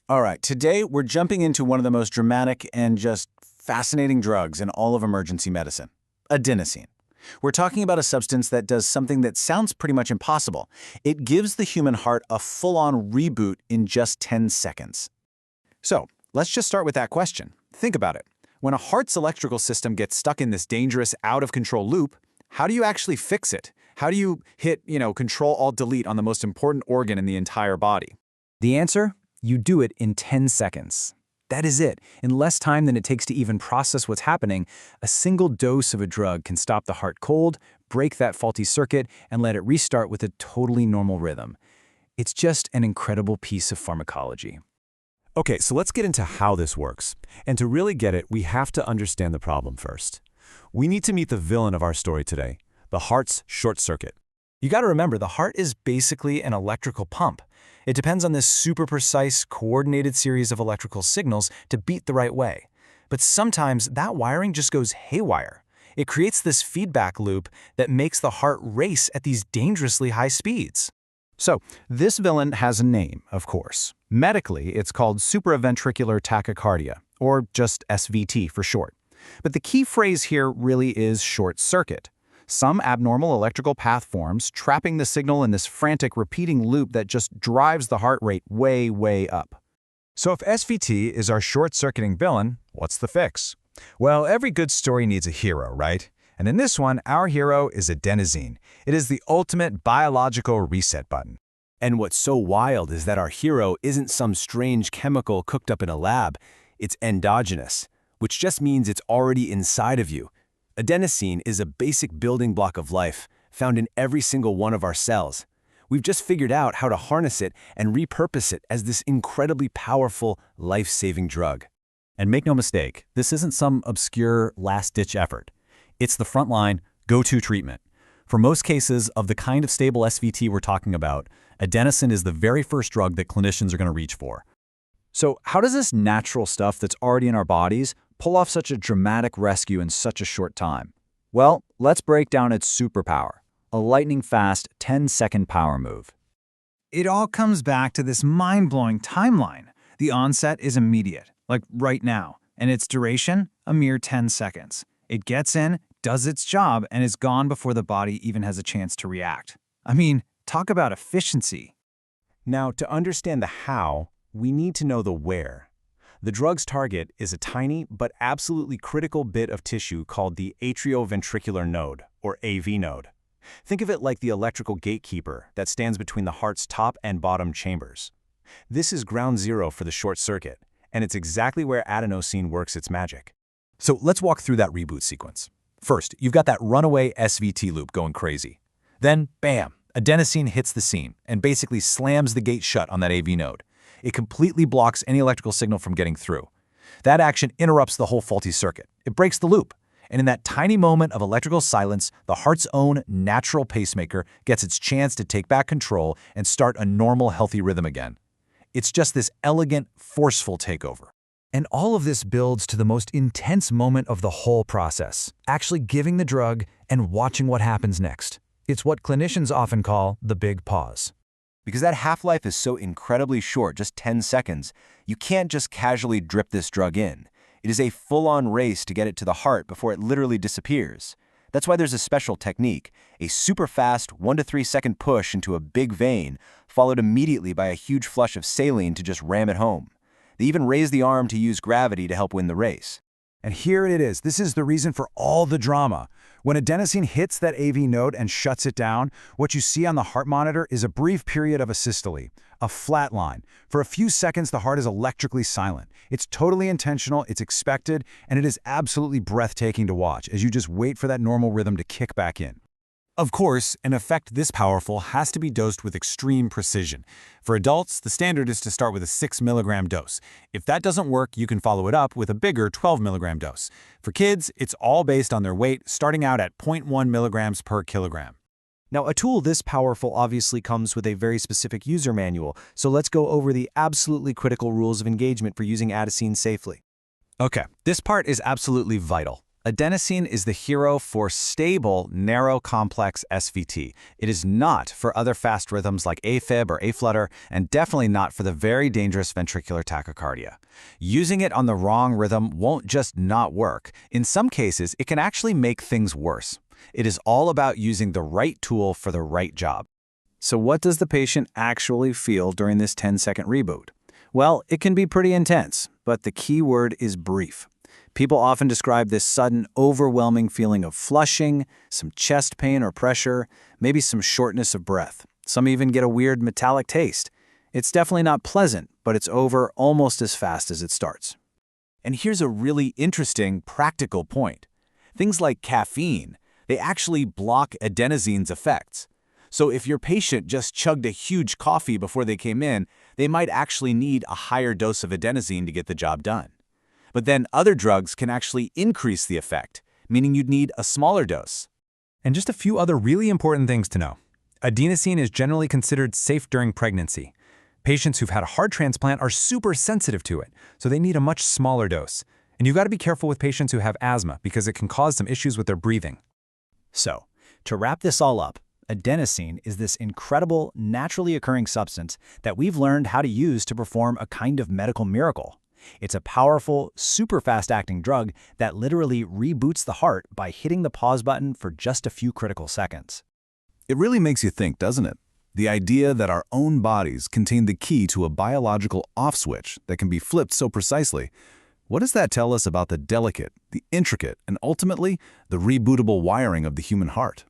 All right, today we're jumping into one of the most dramatic and just fascinating drugs in all of emergency medicine, adenosine. We're talking about a substance that does something that sounds pretty much impossible. It gives the human heart a full-on reboot in just 10 seconds. So, let's just start with that question. Think about it. When a heart's electrical system gets stuck in this dangerous, out-of-control loop, how do you actually fix it? How do you hit, Control-Alt-Delete on the most important organ in the entire body? The answer? You do it in 10 seconds. That is it. In less time than it takes to even process what's happening, a single dose of a drug can stop the heart cold, break that faulty circuit, and let it restart with a totally normal rhythm. It's just an incredible piece of pharmacology. Okay, so let's get into how this works. And to really get it, we have to understand the problem first. We need to meet the villain of our story today, the heart's short circuit. You gotta remember, the heart is basically an electrical pump. It depends on this super precise, coordinated series of electrical signals to beat the right way. But sometimes that wiring just goes haywire. It creates this feedback loop that makes the heart race at these dangerously high speeds. So, this villain has a name, of course. Medically, it's called supraventricular tachycardia, or just SVT for short. But the key phrase here really is short circuit. Some abnormal electrical path forms, trapping the signal in this frantic repeating loop that just drives the heart rate way, way up. So if SVT is our short-circuiting villain, what's the fix? Well, every good story needs a hero, right? And in this one, our hero is adenosine. It is the ultimate biological reset button. And what's so wild is that our hero isn't some strange chemical cooked up in a lab. It's endogenous, which just means it's already inside of you. Adenosine is a basic building block of life, found in every single one of our cells. We've just figured out how to harness it and repurpose it as this incredibly powerful, life-saving drug. And make no mistake, this isn't some obscure last-ditch effort. It's the frontline, go-to treatment. For most cases of the kind of stable SVT we're talking about, adenosine is the very first drug that clinicians are going to reach for. So how does this natural stuff that's already in our bodies pull off such a dramatic rescue in such a short time? Well, let's break down its superpower, a lightning-fast 10-second power move. It all comes back to this mind-blowing timeline. The onset is immediate, like right now, and its duration, a mere 10 seconds. It gets in, does its job, and is gone before the body even has a chance to react. I mean, talk about efficiency. Now, to understand the how, we need to know the where. The drug's target is a tiny but absolutely critical bit of tissue called the atrioventricular node, or AV node. Think of it like the electrical gatekeeper that stands between the heart's top and bottom chambers. This is ground zero for the short circuit, and it's exactly where adenosine works its magic. So let's walk through that reboot sequence. First, you've got that runaway SVT loop going crazy. Then, bam, adenosine hits the scene and basically slams the gate shut on that AV node. It completely blocks any electrical signal from getting through. That action interrupts the whole faulty circuit. It breaks the loop. And in that tiny moment of electrical silence, the heart's own natural pacemaker gets its chance to take back control and start a normal, healthy rhythm again. It's just this elegant, forceful takeover. And all of this builds to the most intense moment of the whole process, actually giving the drug and watching what happens next. It's what clinicians often call the big pause. Because that half-life is so incredibly short, just 10 seconds, you can't just casually drip this drug in. It is a full-on race to get it to the heart before it literally disappears. That's why there's a special technique, a super-fast 1 to 3 second push into a big vein, followed immediately by a huge flush of saline to just ram it home. They even raise the arm to use gravity to help win the race. And here it is. This is the reason for all the drama. When adenosine hits that AV node and shuts it down, what you see on the heart monitor is a brief period of asystole, a flat line. For a few seconds, the heart is electrically silent. It's totally intentional, it's expected, and it is absolutely breathtaking to watch as you just wait for that normal rhythm to kick back in. Of course, an effect this powerful has to be dosed with extreme precision. For adults, the standard is to start with a 6 milligram dose. If that doesn't work, you can follow it up with a bigger 12 milligram dose. For kids, it's all based on their weight, starting out at 0.1 milligrams per kilogram. Now, a tool this powerful obviously comes with a very specific user manual, so let's go over the absolutely critical rules of engagement for using adenosine safely. Okay, this part is absolutely vital. Adenosine is the hero for stable, narrow, complex SVT. It is not for other fast rhythms like AFib or aflutter, and definitely not for the very dangerous ventricular tachycardia. Using it on the wrong rhythm won't just not work. In some cases, it can actually make things worse. It is all about using the right tool for the right job. So what does the patient actually feel during this 10-second reboot? Well, it can be pretty intense, but the key word is brief. People often describe this sudden, overwhelming feeling of flushing, some chest pain or pressure, maybe some shortness of breath. Some even get a weird metallic taste. It's definitely not pleasant, but it's over almost as fast as it starts. And here's a really interesting practical point. Things like caffeine, they actually block adenosine's effects. So if your patient just chugged a huge coffee before they came in, they might actually need a higher dose of adenosine to get the job done. But then other drugs can actually increase the effect, meaning you'd need a smaller dose. And just a few other really important things to know. Adenosine is generally considered safe during pregnancy. Patients who've had a heart transplant are super sensitive to it, so they need a much smaller dose. And you've got to be careful with patients who have asthma because it can cause some issues with their breathing. So, to wrap this all up, adenosine is this incredible, naturally occurring substance that we've learned how to use to perform a kind of medical miracle. It's a powerful, super fast-acting drug that literally reboots the heart by hitting the pause button for just a few critical seconds. It really makes you think, doesn't it? The idea that our own bodies contain the key to a biological off switch that can be flipped so precisely. What does that tell us about the delicate, the intricate, and ultimately, the rebootable wiring of the human heart?